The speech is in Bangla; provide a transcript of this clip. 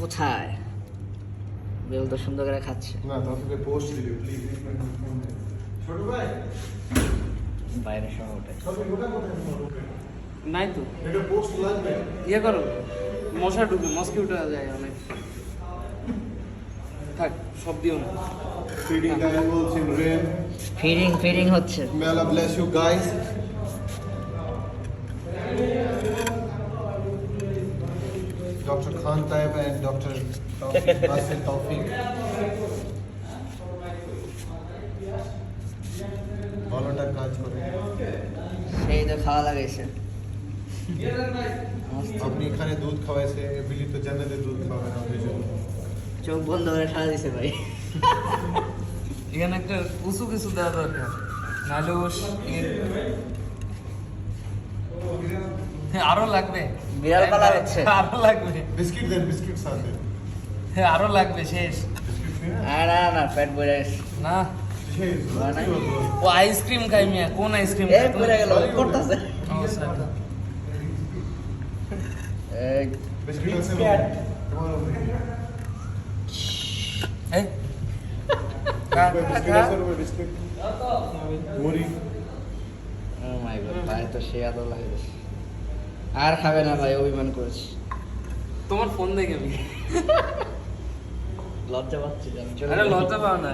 কোথায়? বেল তো সুন্দর করে খাচ্ছে। না তাহলে পোস্ট দিও প্লিজ। ছোট ভাই বাইরে সব ওটাই। নাই তো এটা পোস্ট লাগবে। ইয়ে করো, মশা ঢুকে, মসকিউটো যায় অনেক। থাক, সব দিও না। Feeding the animals in rain. Feeding হচ্ছে। May Allah bless you guys. Dr. Khan Taib and Dr. Nasir Tawfiq. ভালোটা কাজ করে। সেই তো খাওয়া লাগাইছে। আপনি এখানে দুধ খাওয়াইছে, বিলি তো জান্নাতে দুধ খাওয়াবে না ওদের জন্য। চোখ বন্ধ করে সারা দিছে ভাই। এখানে একটা উঁচু কিছু দেওয়া দরকার, নাহলে ও আরো লাগবে। বিড়াল পালা হচ্ছে। আরো লাগবে। বিস্কিট দেন, বিস্কিট সাথে। হ্যাঁ, আরো লাগবে, শেষ। বিস্কিট ফ্রি না না পেট ভরে গেছে। না, শেষ। বানাই। ও আইসক্রিম খাই মিয়া, কোন আইসক্রিম এই পড়ে গেল করতেছে। এই বিস্কিট আছে না? তোমার এই খা, খা, বিস্কিট খা। আছে না বিস্কিট? মুড়ি। ও মাই গড, ভাই তো সে আদর লাগাইছে। আর খাবে না ভাই, অভিমান করেছি। তোমার ফোন দেখে আমি লজ্জা পাচ্ছি আমি। আরে লজ্জা পাও না।